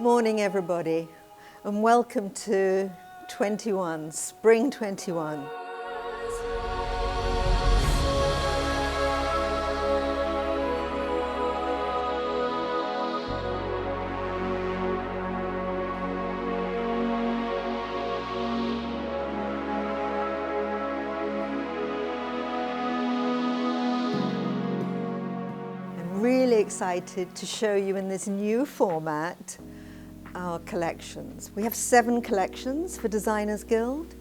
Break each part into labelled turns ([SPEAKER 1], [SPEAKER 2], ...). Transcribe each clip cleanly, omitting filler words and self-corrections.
[SPEAKER 1] Morning everybody, and welcome to 21, Spring 21. Really excited to show you in this new format our collections. We have 7 collections for Designers Guild: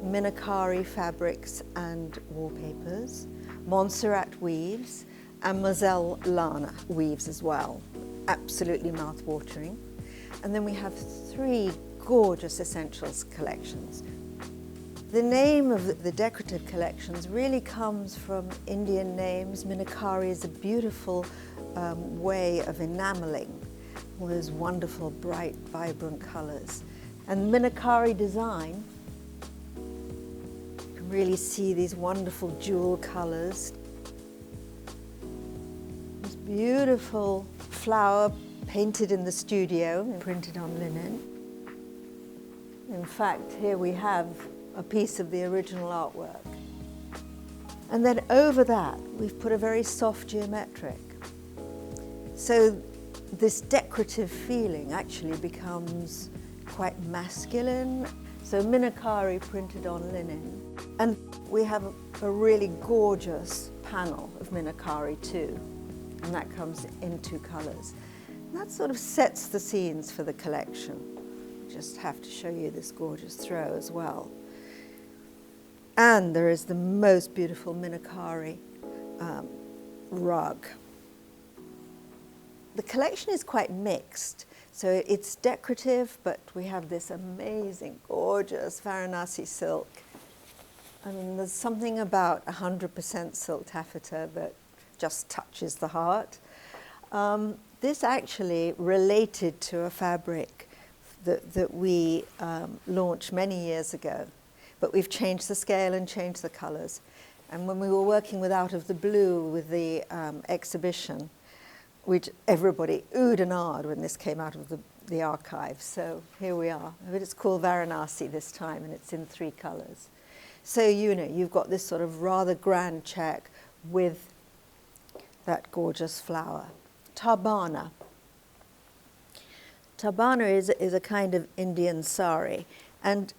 [SPEAKER 1] Minakari fabrics and wallpapers, Montserrat weaves, and Moselle Lana weaves as well. Absolutely mouth-watering. And then we have 3 gorgeous essentials collections. The name of the decorative collections really comes from Indian names. Minakari is a beautiful way of enameling all those wonderful, bright, vibrant colors. And Minakari design, you can really see these wonderful jewel colors. This beautiful flower painted in the studio and printed on linen. In fact, here we have a piece of the original artwork. And then over that, we've put a very soft geometric. So this decorative feeling actually becomes quite masculine. So Minakari printed on linen. And we have a really gorgeous panel of Minakari too. And that comes in 2 colors. And that sort of sets the scenes for the collection. Just have to show you this gorgeous throw as well. And there is the most beautiful Minakari rug. The collection is quite mixed. So it's decorative, but we have this amazing, gorgeous Varanasi silk. I mean, there's something about 100% silk taffeta that just touches the heart. This actually related to a fabric that we launched many years ago. But we've changed the scale and changed the colors. And when we were working with Out of the Blue with the exhibition, which everybody oohed and ahed when this came out of the archive. So here we are. But it's called Varanasi this time, and it's in 3 colors. So you've got this sort of rather grand check with that gorgeous flower. Tabana. Tabana is a kind of Indian sari. And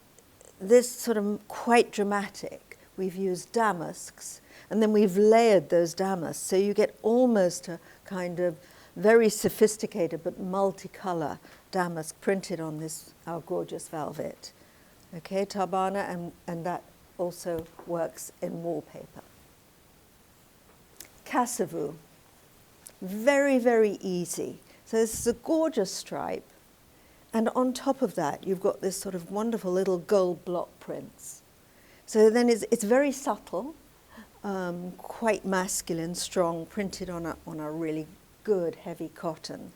[SPEAKER 1] this sort of quite dramatic. We've used damasks, and then we've layered those damasks, so you get almost a kind of very sophisticated but multicolor damask printed on this, our gorgeous velvet. Okay, Tabana, and that also works in wallpaper. Casavu, very, very easy. So this is a gorgeous stripe. And on top of that, you've got this sort of wonderful little gold block prints. So then it's very subtle, quite masculine, strong, printed on a really good, heavy cotton.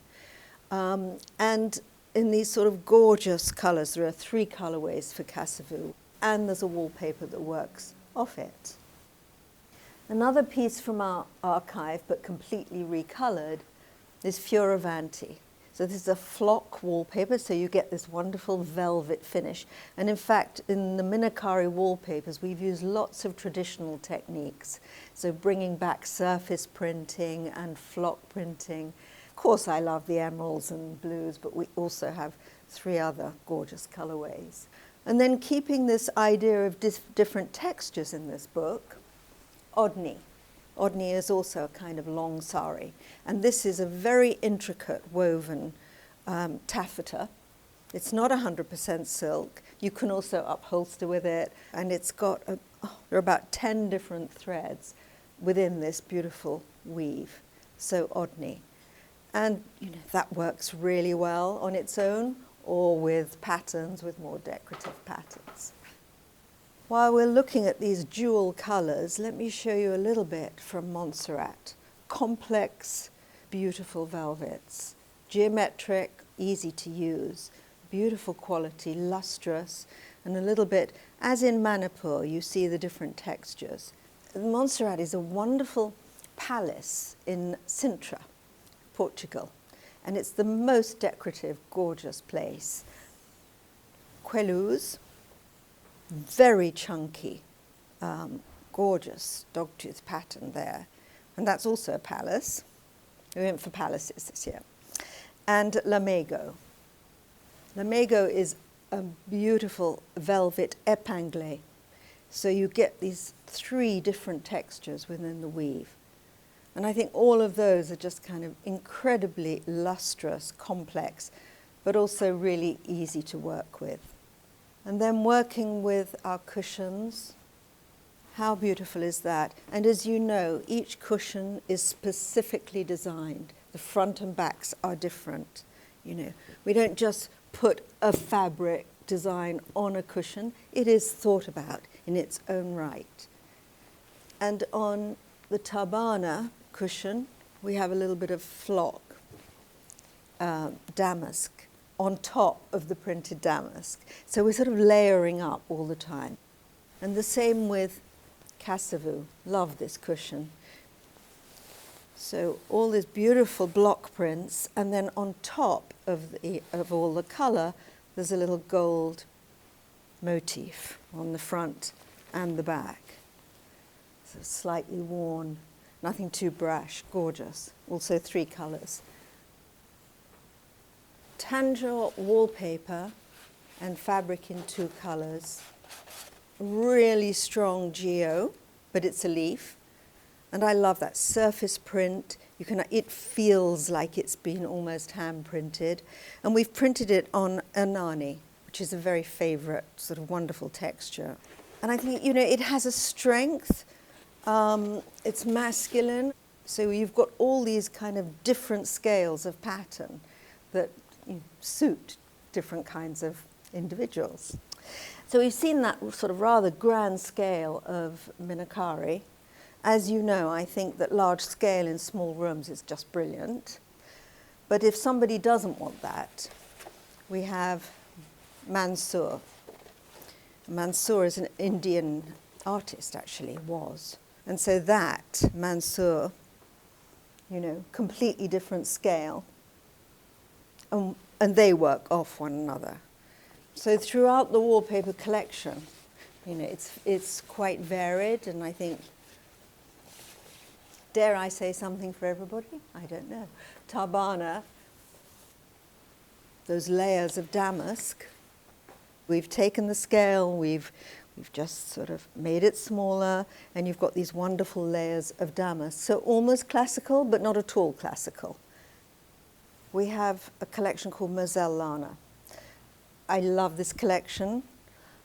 [SPEAKER 1] And in these sort of gorgeous colors, there are 3 colorways for Casavu, and there's a wallpaper that works off it. Another piece from our archive, but completely recolored, is Fioravanti. So this is a flock wallpaper, so you get this wonderful velvet finish. And in fact, in the Minakari wallpapers, we've used lots of traditional techniques. So bringing back surface printing and flock printing. Of course, I love the emeralds and blues, but we also have 3 other gorgeous colorways. And then keeping this idea of different textures in this book, Odni. Odni is also a kind of long sari, and this is a very intricate woven taffeta. It's not 100% silk. You can also upholster with it, and it's got there are about 10 different threads within this beautiful weave. So Odni, and that works really well on its own or with patterns, with more decorative patterns. While we're looking at these jewel colors, let me show you a little bit from Montserrat. Complex, beautiful velvets, geometric, easy to use, beautiful quality, lustrous, and a little bit, as in Manipur, you see the different textures. Montserrat is a wonderful palace in Sintra, Portugal. And it's the most decorative, gorgeous place. Queluz, very chunky, gorgeous dogtooth pattern there. And that's also a palace. We went for palaces this year. And Lamego. Lamego is a beautiful velvet épinglé. So you get these 3 different textures within the weave. And I think all of those are just kind of incredibly lustrous, complex, but also really easy to work with. And then working with our cushions, how beautiful is that? And as you know, each cushion is specifically designed. The front and backs are different. You know, we don't just put a fabric design on a cushion. It is thought about in its own right. And on the Tabana cushion, we have a little bit of flock, damask, on top of the printed damask. So we're sort of layering up all the time. And the same with Cassavou. Love this cushion. So all these beautiful block prints, and then on top of all the colour, there's a little gold motif on the front and the back. So slightly worn, nothing too brash, gorgeous. Also 3 colours. Tanjore wallpaper and fabric in 2 colours. Really strong geo, but it's a leaf. And I love that surface print. It feels like it's been almost hand printed. And we've printed it on Anani, which is a very favourite sort of wonderful texture. And I think, you know, it has a strength. It's masculine. So you've got all these kind of different scales of pattern that suit different kinds of individuals. So we've seen that sort of rather grand scale of Minakari. As you know, I think that large scale in small rooms is just brilliant. But if somebody doesn't want that, we have Mansoor. Mansoor is an Indian artist, actually, was. And so that, Mansoor, you know, completely different scale. And they work off one another. So throughout the wallpaper collection, you know, it's quite varied, and I think, dare I say something for everybody? I don't know. Tabana, those layers of damask, we've taken the scale, we've just sort of made it smaller, and you've got these wonderful layers of damask. So almost classical, but not at all classical. We have a collection called Moselle Lana. I love this collection.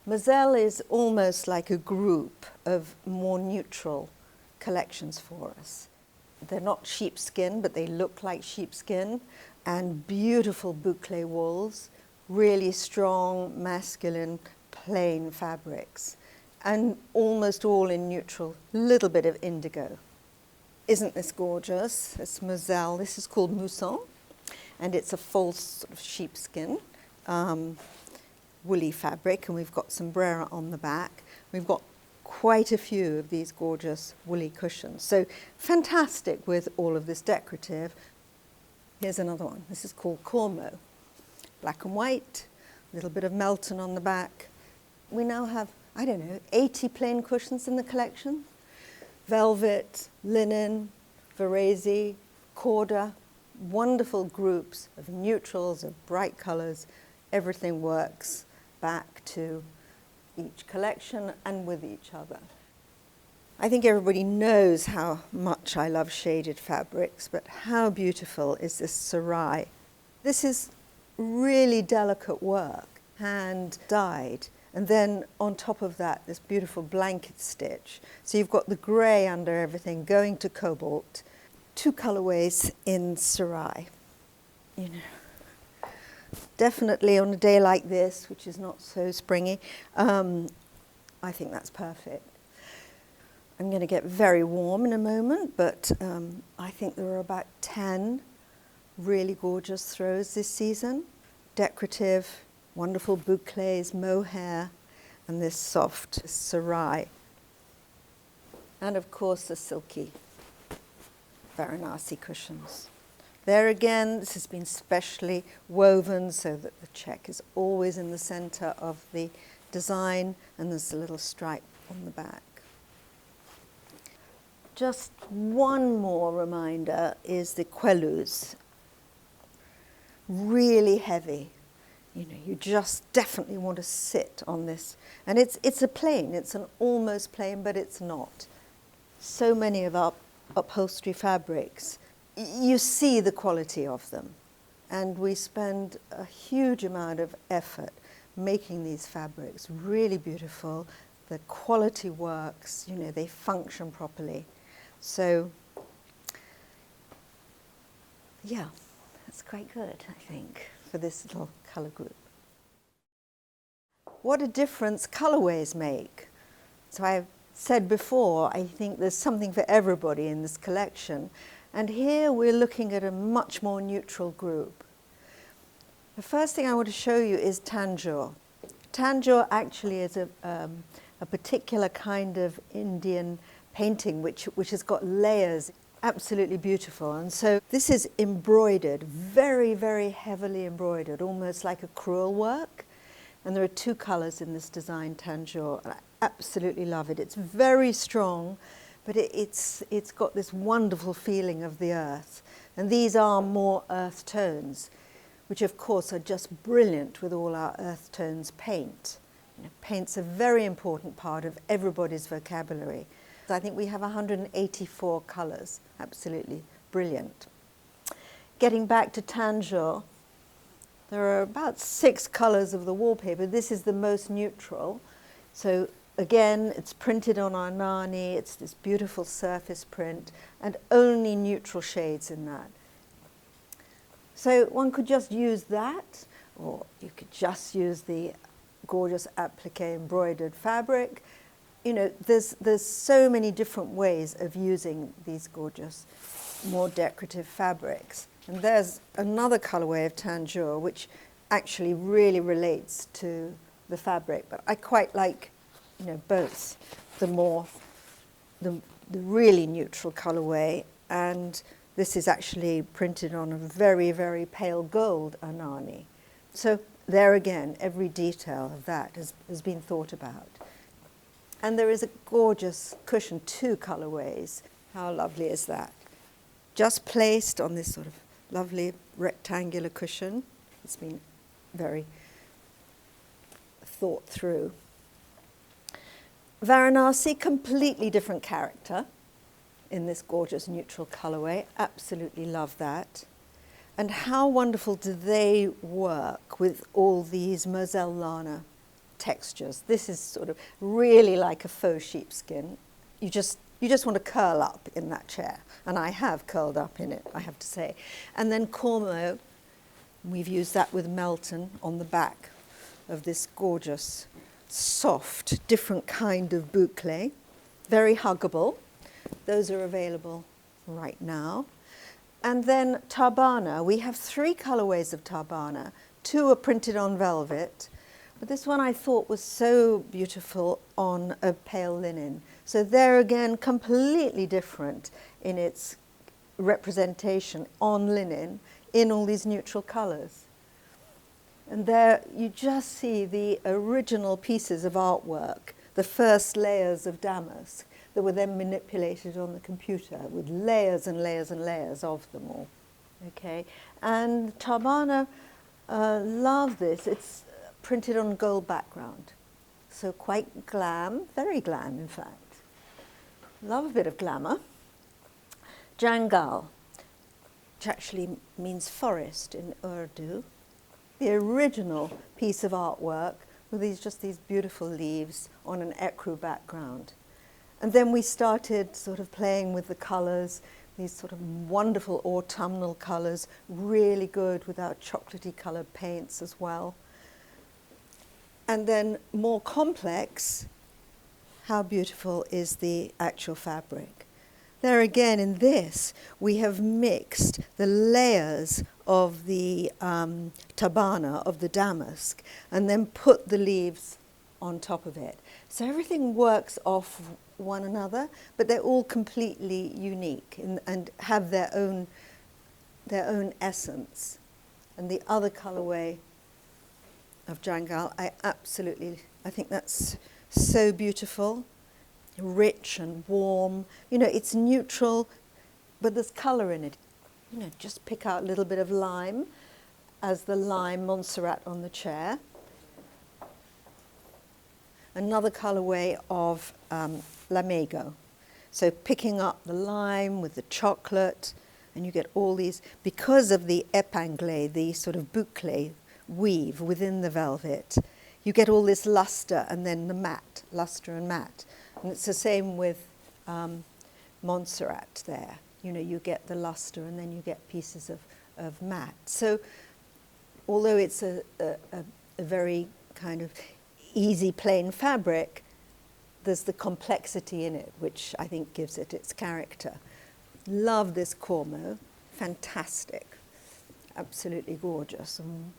[SPEAKER 1] Moselle is almost like a group of more neutral collections for us. They're not sheepskin, but they look like sheepskin, and beautiful boucle wools, really strong, masculine, plain fabrics, and almost all in neutral, little bit of indigo. Isn't this gorgeous? It's Moselle. This is called mousson, and it's a false sort of sheepskin, woolly fabric, and we've got sombrero on the back. We've got quite a few of these gorgeous woolly cushions. So fantastic with all of this decorative. Here's another one. This is called Cormo. Black and white, a little bit of Melton on the back. We now have, 80 plain cushions in the collection. Velvet, linen, Varese, Corda, wonderful groups of neutrals, of bright colours. Everything works back to each collection and with each other. I think everybody knows how much I love shaded fabrics, but how beautiful is this sarai? This is really delicate work, hand dyed, and then on top of that, this beautiful blanket stitch. So you've got the grey under everything going to cobalt. 2 colourways in sarai. You know, definitely on a day like this, which is not so springy, I think that's perfect. I'm going to get very warm in a moment, but I think there are about 10 really gorgeous throws this season. Decorative, wonderful boucles, mohair, and this soft sarai. And of course the silky Varanasi cushions. There again, this has been specially woven so that the check is always in the center of the design, and there's a little stripe on the back. Just one more reminder is the quelus. Really heavy. You know, you just definitely want to sit on this. And it's a plain, it's an almost plain, but it's not. So many of our upholstery fabrics, you see the quality of them. And we spend a huge amount of effort making these fabrics really beautiful. The quality works, you know, they function properly. So, yeah, that's quite good, I think, for this little colour group. What a difference colourways make. So I've said before, I think there's something for everybody in this collection. And here we're looking at a much more neutral group. The first thing I want to show you is tanjore. Tanjore actually is a particular kind of Indian painting which has got layers, absolutely beautiful. And so this is embroidered, very, very heavily embroidered, almost like a crewel work. And there are two colours in this design, tanjore, and I absolutely love it. It's very strong, but it's got this wonderful feeling of the earth. And these are more earth tones, which of course are just brilliant with all our earth tones paint. You know, paint's a very important part of everybody's vocabulary. I think we have 184 colours, absolutely brilliant. Getting back to tanjore, there are about 6 colours of the wallpaper. This is the most neutral. So again, it's printed on our nani, it's this beautiful surface print, and only neutral shades in that. So one could just use that, or you could just use the gorgeous applique embroidered fabric. You know, there's so many different ways of using these gorgeous, more decorative fabrics. And there's another colorway of tanjore which actually really relates to the fabric. But I quite like, you know, both the really neutral colorway, and this is actually printed on a very, very pale gold anani. So there again, every detail of that has been thought about. And there is a gorgeous cushion, 2 colorways. How lovely is that? Just placed on this sort of lovely rectangular cushion. It's been very thought through. Varanasi, completely different character in this gorgeous neutral colorway. Absolutely love that. And how wonderful do they work with all these Moselle Lana textures. This is sort of really like a faux sheepskin. You just want to curl up in that chair, and I have curled up in it, I have to say. And then cormo, we've used that with Melton on the back of this gorgeous, soft, different kind of boucle. Very huggable. Those are available right now. And then tabana. We have 3 colorways of tabana. 2 are printed on velvet. But this one I thought was so beautiful on a pale linen. So there again, completely different in its representation on linen in all these neutral colors. And there you just see the original pieces of artwork, the first layers of damask that were then manipulated on the computer with layers and layers and layers of them all. Okay, and Tabana love this. It's printed on gold background, so quite glam, very glam in fact. Love a bit of glamour. Jangal, which actually means forest in Urdu. The original piece of artwork with these beautiful leaves on an ecru background. And then we started sort of playing with the colours, these sort of wonderful autumnal colours, really good with our chocolatey coloured paints as well. And then more complex, how beautiful is the actual fabric. There again, in this, we have mixed the layers of the tabana, of the damask, and then put the leaves on top of it. So everything works off one another, but they're all completely unique and have their own their own essence. And the other colorway of Jangal, I think that's so beautiful, rich and warm. You know, it's neutral, but there's color in it. You know, just pick out a little bit of lime as the lime Montserrat on the chair. Another colorway of Lamego. So picking up the lime with the chocolate, and you get all these, because of the épinglé, the sort of boucle weave within the velvet, you get all this luster and then the matte, luster and matte. And it's the same with Montserrat there. You know, you get the luster and then you get pieces of matte. So although it's a very kind of easy plain fabric, there's the complexity in it, which I think gives it its character. Love this Cormo, fantastic, absolutely gorgeous. And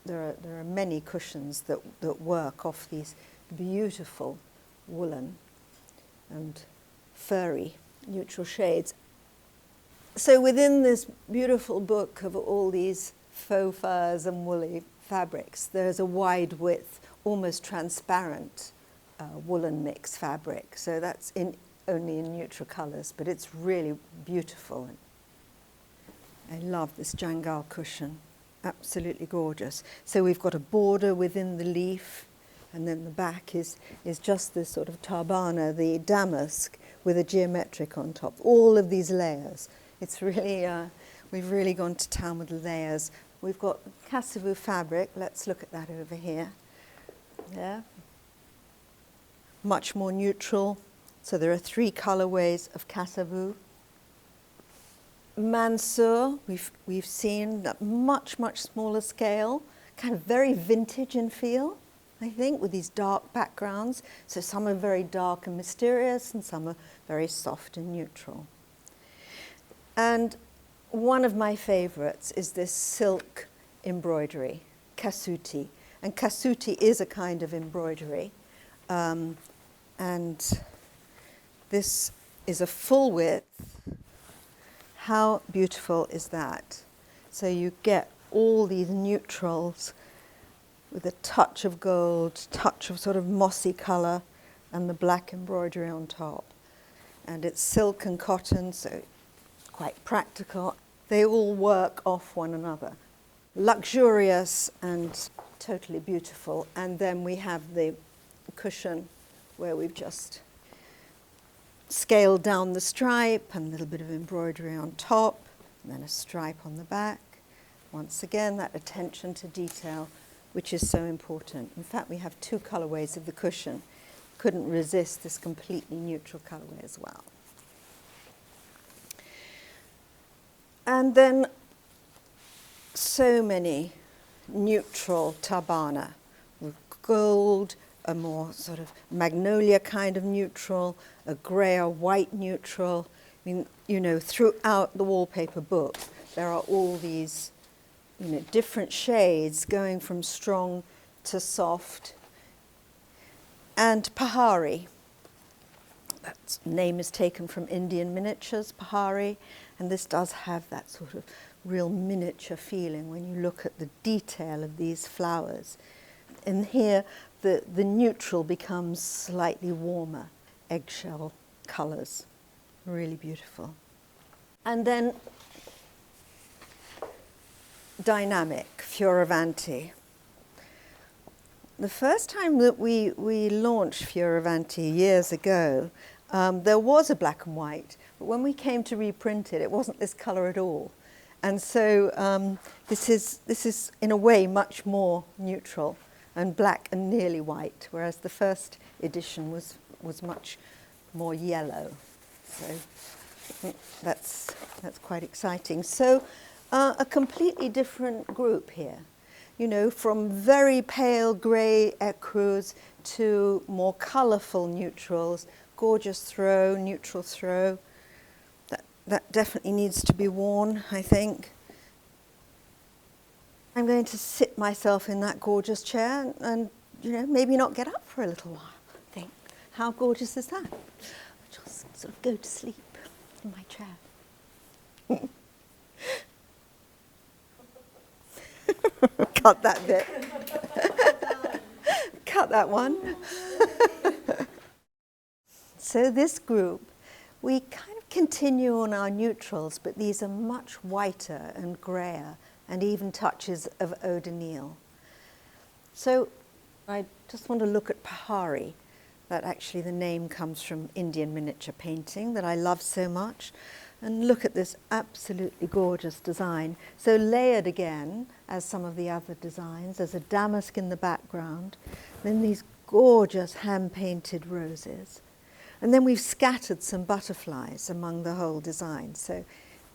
[SPEAKER 1] there are many cushions that work off these beautiful woolen and furry neutral shades. So within this beautiful book of all these faux furs and woolly fabrics, there's a wide width, almost transparent woolen mix fabric. So that's only in neutral colours, but it's really beautiful. I love this Jangal cushion, absolutely gorgeous. So we've got a border within the leaf, and then the back is just this sort of tabana, the damask, with a geometric on top. All of these layers. It's really, we've really gone to town with the layers. We've got cassavou fabric. Let's look at that over here. Yeah. Much more neutral. So there are 3 colorways of cassavou. Mansour, we've seen that much smaller scale, kind of very vintage in feel, I think, with these dark backgrounds. So some are very dark and mysterious, and some are very soft and neutral. And one of my favorites is this silk embroidery, kasuti. And kasuti is a kind of embroidery. And this is a full width. How beautiful is that? So you get all these neutrals with a touch of gold, touch of sort of mossy color, and the black embroidery on top. And it's silk and cotton, so quite practical. They all work off one another. Luxurious and totally beautiful. And then we have the cushion where we've just scaled down the stripe and a little bit of embroidery on top, and then a stripe on the back. Once again, that attention to detail, which is so important. In fact, we have 2 colorways of the cushion. Couldn't resist this completely neutral colorway as well. And then so many neutral tabana with gold, a more sort of magnolia kind of neutral, a grey or white neutral. I mean, you know, throughout the wallpaper book, there are all these, you know, different shades going from strong to soft. And Pahari, that name is taken from Indian miniatures, Pahari, and this does have that sort of real miniature feeling when you look at the detail of these flowers. And here, the neutral becomes slightly warmer, eggshell colours. Really beautiful. And then dynamic, Fioravanti. The first time that we launched Fioravanti years ago, there was a black and white, but when we came to reprint it, it wasn't this colour at all. And so this is in a way much more neutral and black and nearly white, whereas the first edition was much more yellow. So I think that's quite exciting. So a completely different group here, you know, from very pale grey ecrues to more colourful neutrals, gorgeous throw, neutral throw. That definitely needs to be worn, I think. I'm going to sit myself in that gorgeous chair and, you know, maybe not get up for a little while. Think, how gorgeous is that? Just sort of go to sleep in my chair. Cut that bit. Cut that one. So this group, we kind of continue on our neutrals, but these are much whiter and grayer, and even touches of eau de Nil. So I just want to look at Pahari. That actually the name comes from Indian miniature painting that I love so much. And look at this absolutely gorgeous design. So layered again, as some of the other designs. There's a damask in the background. Then these gorgeous hand-painted roses. And then we've scattered some butterflies among the whole design. So,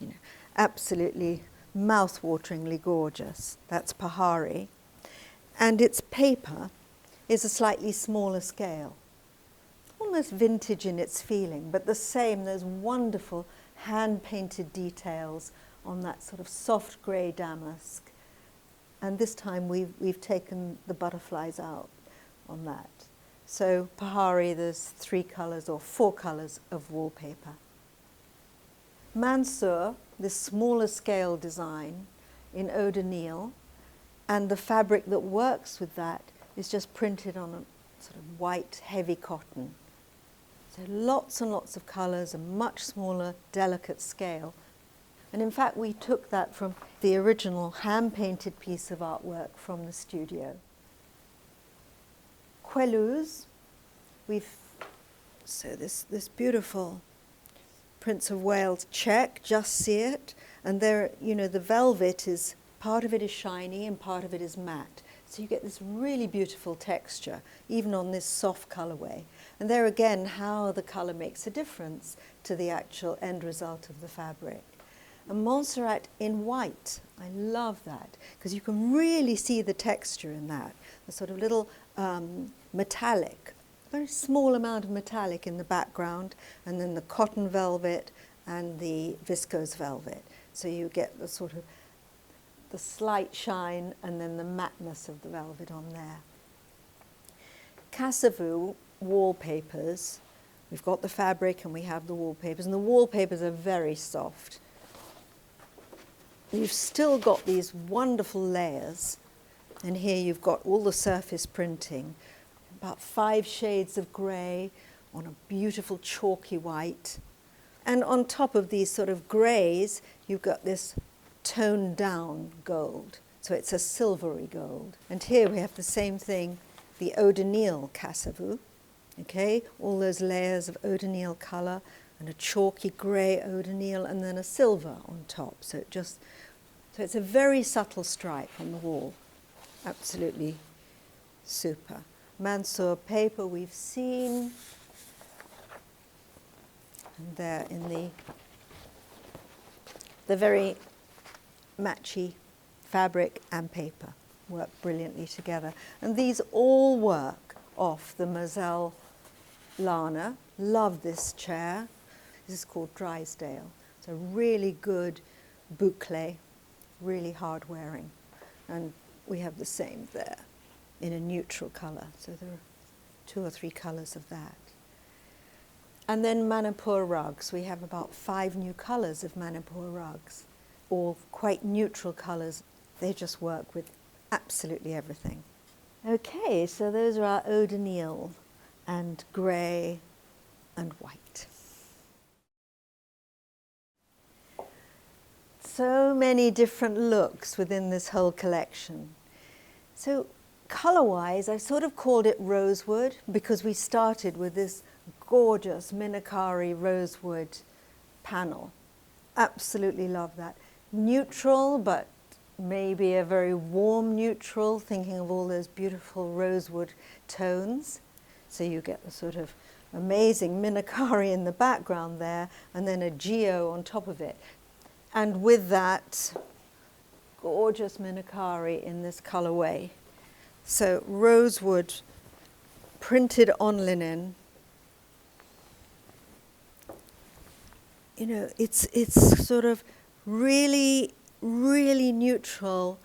[SPEAKER 1] you know, absolutely mouth-wateringly gorgeous. That's Pahari. And its paper is a slightly smaller scale. Almost vintage in its feeling, but the same, those wonderful hand-painted details on that sort of soft grey damask. And this time we've taken the butterflies out on that. So Pahari, there's 3 colours or 4 colours of wallpaper. Mansour, this smaller scale design in eau de Nil, and the fabric that works with that is just printed on a sort of white, heavy cotton. So lots and lots of colours, a much smaller, delicate scale. And in fact, we took that from the original hand-painted piece of artwork from the studio. Queluz, so this beautiful Prince of Wales check, just see it. And there, you know, the velvet is, part of it is shiny and part of it is matte. So you get this really beautiful texture, even on this soft colourway. And there again, how the colour makes a difference to the actual end result of the fabric. And Montserrat in white, I love that, because you can really see the texture in that, the sort of little metallic, very small amount of metallic in the background, and then the cotton velvet and the viscose velvet. So you get the sort of the slight shine and then the matteness of the velvet on there. Cassavou wallpapers, we've got the fabric and we have the wallpapers, and the wallpapers are very soft. You've still got these wonderful layers, and here you've got all the surface printing, about 5 shades of grey on a beautiful chalky white. And on top of these sort of greys, you've got this toned down gold. So it's a silvery gold. And here we have the same thing, the eau de Nil Cassavou. Okay, all those layers of eau de Nil colour and a chalky grey eau de Nil and then a silver on top. So it's a very subtle stripe on the wall. Absolutely super. Mansour paper we've seen. And there in the very matchy fabric and paper work brilliantly together. And these all work off the Moselle Lana. Love this chair. This is called Drysdale. It's a really good boucle, really hard wearing. And we have the same there in a neutral colour. So there are 2 or 3 colours of that. And then Manipur rugs. We have about 5 new colours of Manipur rugs, all quite neutral colours. They just work with absolutely everything. Okay, so those are our eau de Nil and grey and white. So many different looks within this whole collection. So colour-wise, I sort of called it rosewood because we started with this gorgeous Minakari rosewood panel. Absolutely love that. Neutral, but maybe a very warm neutral, thinking of all those beautiful rosewood tones. So you get the sort of amazing Minakari in the background there, and then a geo on top of it. And with that, gorgeous Minakari in this colourway. So rosewood printed on linen. You know, it's sort of really, really neutral.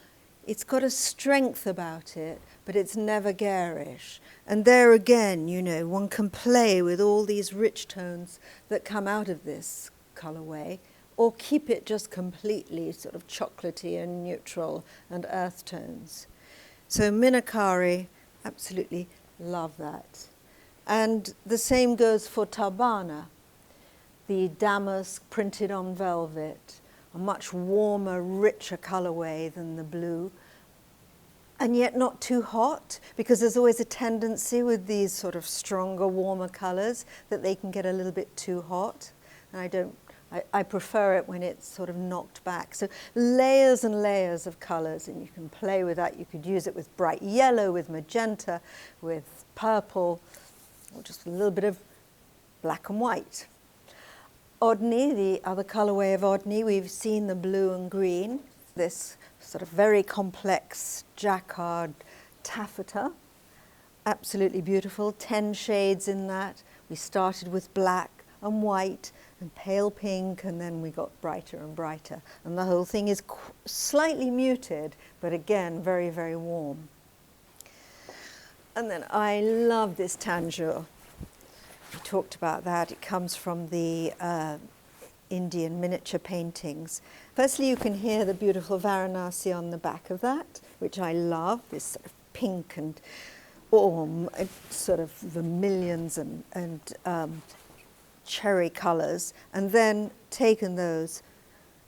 [SPEAKER 1] It's got a strength about it, but it's never garish. And there again, you know, one can play with all these rich tones that come out of this colourway, or keep it just completely sort of chocolatey and neutral and earth tones. So Minakari, absolutely love that. And the same goes for Tabana, the damask printed on velvet, a much warmer, richer colorway than the blue, and yet not too hot, because there's always a tendency with these sort of stronger, warmer colors that they can get a little bit too hot. And I prefer it when it's sort of knocked back. So layers and layers of colors, and you can play with that. You could use it with bright yellow, with magenta, with purple, or just a little bit of black and white. Odni, the other colorway of Odni, we've seen the blue and green, this sort of very complex jacquard taffeta, absolutely beautiful, 10 shades in that. We started with black and white and pale pink, and then we got brighter and brighter. And the whole thing is slightly muted, but again, very, very warm. And then I love this tanjore. We talked about that. It comes from the Indian miniature paintings. Firstly, you can hear the beautiful Varanasi on the back of that, which I love, this sort of pink and sort of vermilions and cherry colours, and then taken those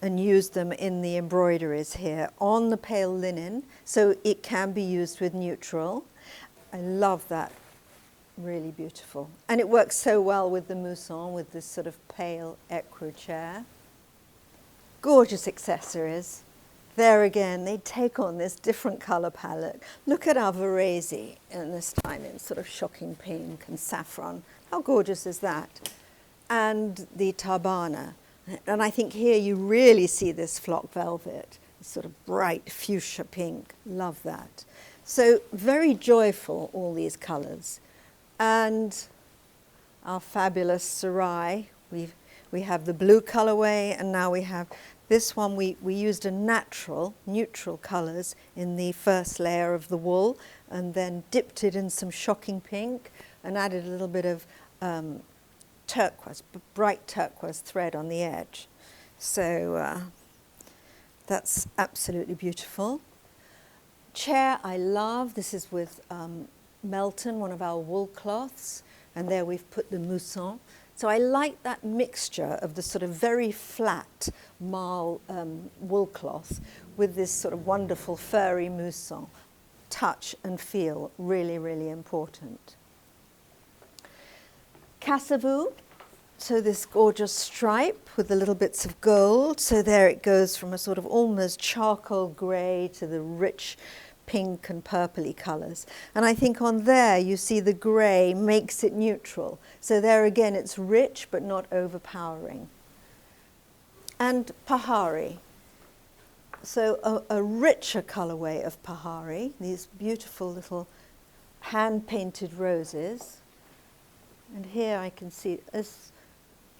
[SPEAKER 1] and used them in the embroideries here on the pale linen, so it can be used with neutral. I love that. Really beautiful. And it works so well with the mousson, with this sort of pale ecru chair. Gorgeous accessories. There again, they take on this different colour palette. Look at our Varese, and this time in sort of shocking pink and saffron. How gorgeous is that? And the Tabana. And I think here you really see this flock velvet, sort of bright fuchsia pink. Love that. So very joyful, all these colours. And our fabulous sarai, we have the blue colorway, and now we have this one. We used a neutral colors in the first layer of the wool, and then dipped it in some shocking pink and added a little bit of turquoise, bright turquoise thread on the edge. So that's absolutely beautiful. Chair I love. This is with Melton, one of our wool cloths, and there we've put the mousson. So I like that mixture of the sort of very flat marl wool cloth with this sort of wonderful furry mousson. Touch and feel, really, really important. Cassavou, so this gorgeous stripe with the little bits of gold. So there it goes from a sort of almost charcoal grey to the rich pink and purpley colours. And I think on there you see the grey makes it neutral. So there again it's rich but not overpowering. And Pahari. So a richer colourway of Pahari, these beautiful little hand-painted roses. And here I can see this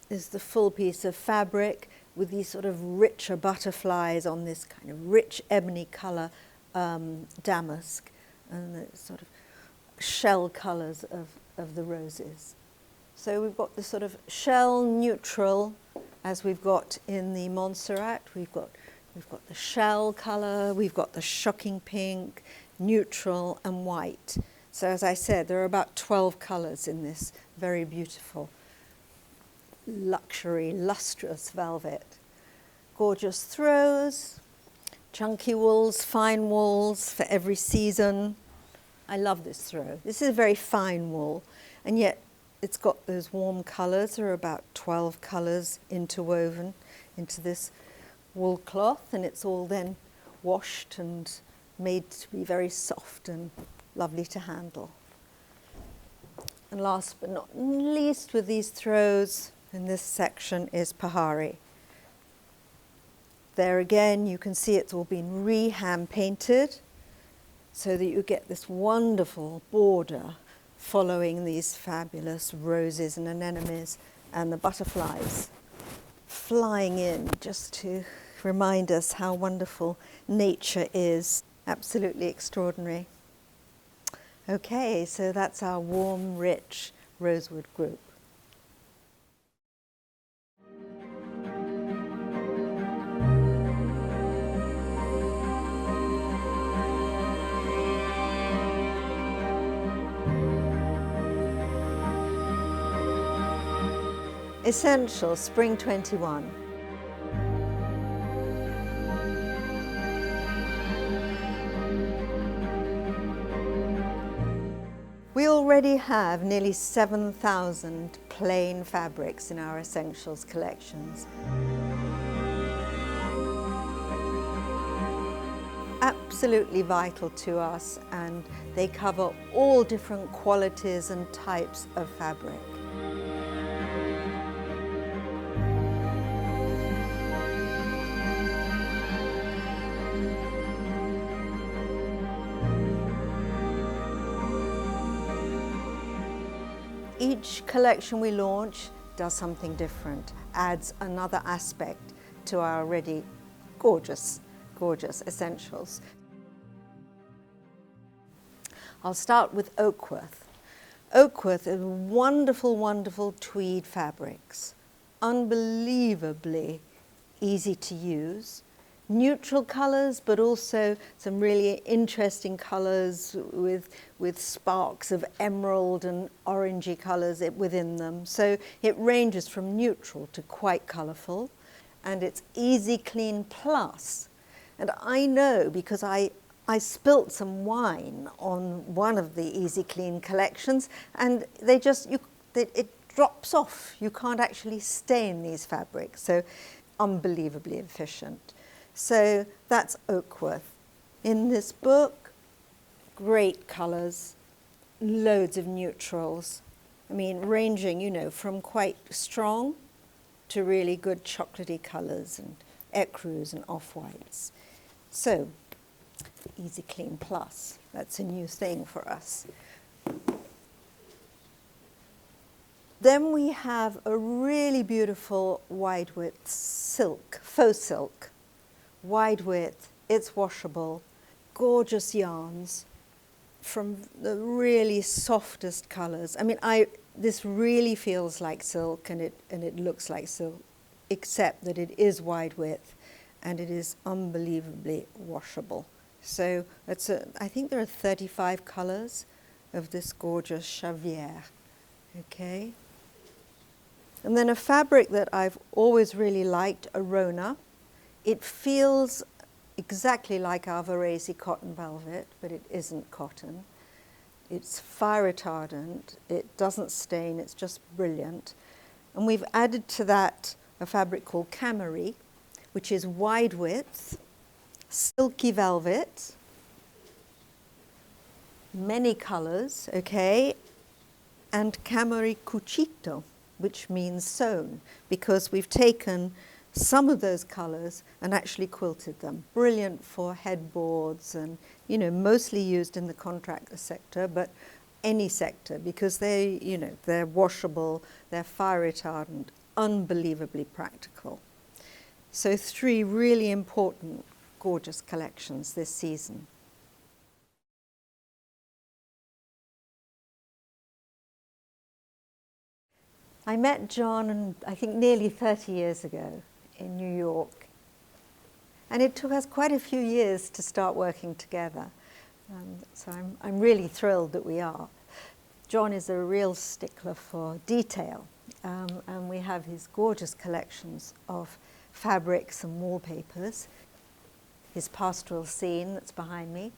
[SPEAKER 1] is the full piece of fabric with these sort of richer butterflies on this kind of rich ebony colour damask, and the sort of shell colours of the roses. So we've got the sort of shell neutral, as we've got in the Montserrat. We've got the shell colour, we've got the shocking pink, neutral and white. So as I said, there are about 12 colours in this very beautiful, luxury, lustrous velvet. Gorgeous throws, chunky wools, fine wools for every season. I love this throw. This is a very fine wool, and yet it's got those warm colours. There are about 12 colours interwoven into this wool cloth, and it's all then washed and made to be very soft and lovely to handle. And last but not least with these throws in this section is Pahari. There again, you can see it's all been re-hand painted so that you get this wonderful border following these fabulous roses and anemones and the butterflies flying in just to remind us how wonderful nature is. Absolutely extraordinary. Okay, so that's our warm, rich rosewood group. Essentials, Spring 21. We already have nearly 7,000 plain fabrics in our Essentials collections. Absolutely vital to us, and they cover all different qualities and types of fabric. Each collection we launch does something different, adds another aspect to our already gorgeous essentials. I'll start with Oakworth. Oakworth is wonderful, wonderful tweed fabrics, unbelievably easy to use. Neutral colours, but also some really interesting colours with sparks of emerald and orangey colours within them. So it ranges from neutral to quite colourful, and it's Easy Clean Plus. And I know because I spilt some wine on one of the Easy Clean collections, and it drops off. You can't actually stain these fabrics, so unbelievably efficient. So that's Oakworth. In this book, great colours, loads of neutrals. I mean, ranging, you know, from quite strong to really good chocolatey colours and ecrues and off-whites. So, Easy Clean Plus, that's a new thing for us. Then we have a really beautiful wide width silk, faux silk. Wide width, it's washable, gorgeous yarns from the really softest colours. I mean, this really feels like silk, and it looks like silk, except that it is wide width and it is unbelievably washable. So I think there are 35 colours of this gorgeous Chavière, okay? And then a fabric that I've always really liked, Arona. It feels exactly like our Varese cotton velvet, but it isn't cotton. It's fire retardant, it doesn't stain, it's just brilliant. And we've added to that a fabric called Camary, which is wide width, silky velvet, many colours, okay, and Camary Cucito, which means sewn, because we've taken some of those colours and actually quilted them. Brilliant for headboards and, you know, mostly used in the contractor sector, but any sector, because they're washable, they're fire retardant, unbelievably practical. So 3 really important, gorgeous collections this season. I met John, I think, nearly 30 years ago in New York. And it took us quite a few years to start working together. So I'm really thrilled that we are. John is a real stickler for detail. And we have his gorgeous collections of fabrics and wallpapers. His pastoral scene that's behind me.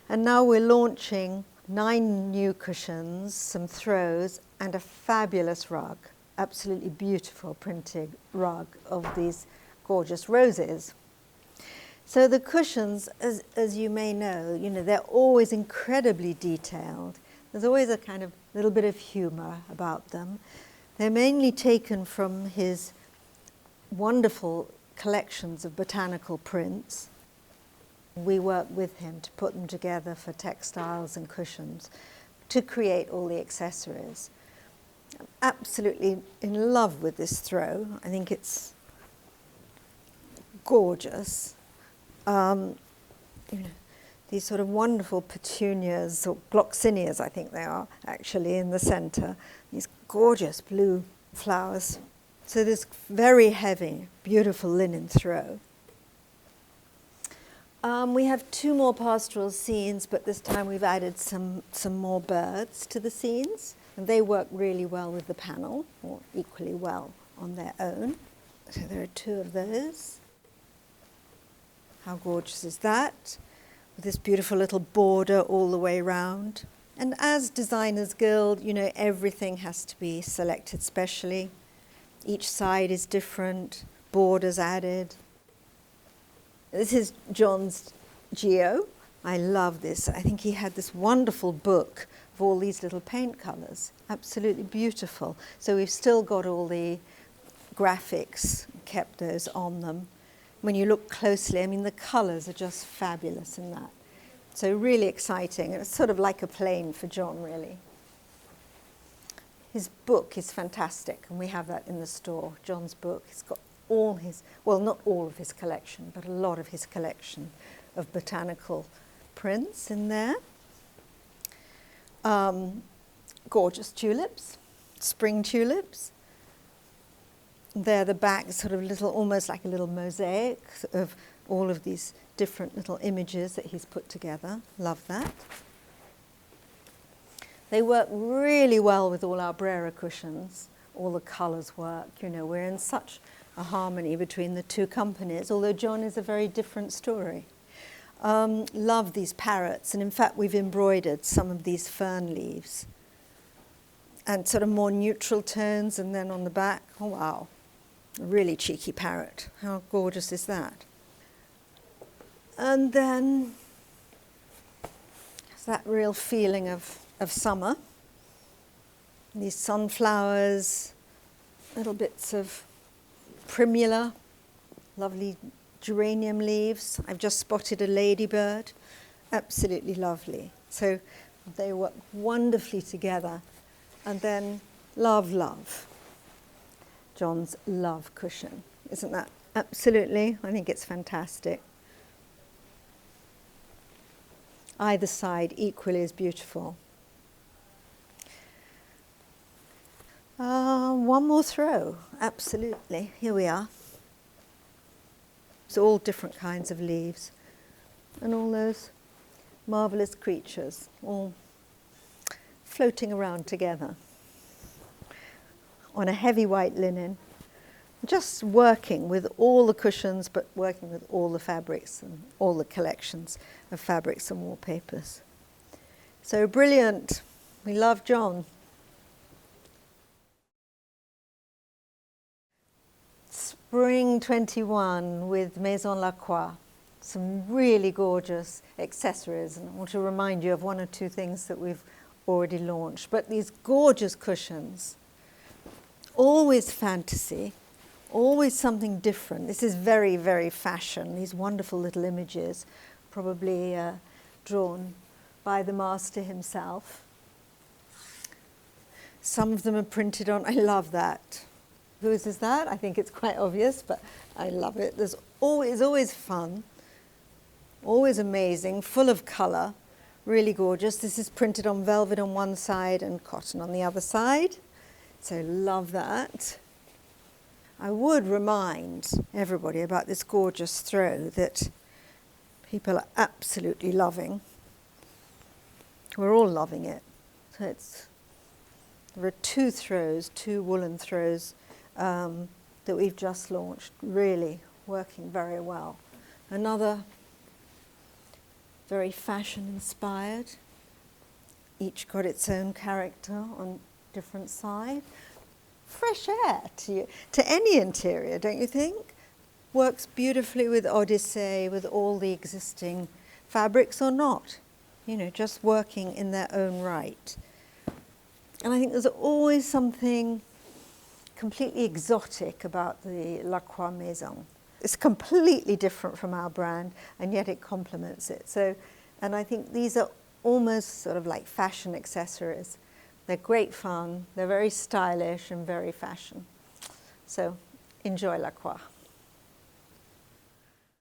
[SPEAKER 1] And now we're launching 9 new cushions, some throws, and a fabulous rug. Absolutely beautiful printed rug of these gorgeous roses. So the cushions, as you may know, they're always incredibly detailed. There's always a kind of little bit of humor about them. They're mainly taken from his wonderful collections of botanical prints. We work with him to put them together for textiles and cushions to create all the accessories. I'm absolutely in love with this throw. I think it's gorgeous. These sort of wonderful petunias, or gloxinias I think they are actually, in the center. These gorgeous blue flowers. So this very heavy, beautiful linen throw. We have 2 more pastoral scenes, but this time we've added some more birds to the scenes. And they work really well with the panel, or equally well on their own. So there are two of those. How gorgeous is that? With this beautiful little border all the way round. And as Designers Guild, you know, everything has to be selected specially. Each side is different, borders added. This is John's Geo. I love this. I think he had this wonderful book of all these little paint colours. Absolutely beautiful. So we've still got all the graphics, kept those on them. When you look closely, I mean, the colours are just fabulous in that. So really exciting. It's sort of like a plane for John, really. His book is fantastic, and we have that in the store. John's book, he's got all his, well, not all of his collection, but a lot of his collection of botanical prints in there. Gorgeous tulips, spring tulips. There, the back is sort of little, almost like a little mosaic of all of these different little images that he's put together. Love that. They work really well with all our Brera cushions. All the colours work. You know, we're in such a harmony between the two companies, although John is a very different story. Love these parrots, and in fact we've embroidered some of these fern leaves and sort of more neutral tones, and then on the back, oh wow, a really cheeky parrot. How gorgeous is that? And then it's that real feeling of summer. These sunflowers, little bits of primula, lovely geranium leaves. I've just spotted a ladybird, absolutely lovely. So they work wonderfully together. And then love, love. John's love cushion. Isn't that absolutely? I think it's fantastic. Either side equally as beautiful. One more throw, absolutely. Here we are. It's all different kinds of leaves. And all those marvellous creatures, all floating around together on a heavy white linen, just working with all the cushions, but working with all the fabrics and all the collections of fabrics and wallpapers. So brilliant. We love John. Spring 21 with Maison Lacroix. Some really gorgeous accessories. And I want to remind you of one or two things that we've already launched. But these gorgeous cushions, always fantasy, always something different. This is very, very fashion. These wonderful little images, probably drawn by the master himself. Some of them are printed on, I love that. Whose is that? I think it's quite obvious, but I love it. There's always fun, always amazing, full of colour, really gorgeous. This is printed on velvet on one side and cotton on the other side. So love that. I would remind everybody about this gorgeous throw that people are absolutely loving. We're all loving it. So there are two throws, two woolen throws that we've just launched, really working very well. Another very fashion inspired, each got its own character on different side. Fresh air to any interior, don't you think? Works beautifully with Odyssey, with all the existing fabrics or not. You know, just working in their own right. And I think there's always something completely exotic about the Lacroix Maison. It's completely different from our brand, and yet it complements it. So, and I think these are almost sort of like fashion accessories. They're great fun, they're very stylish and very fashion. So enjoy Lacroix.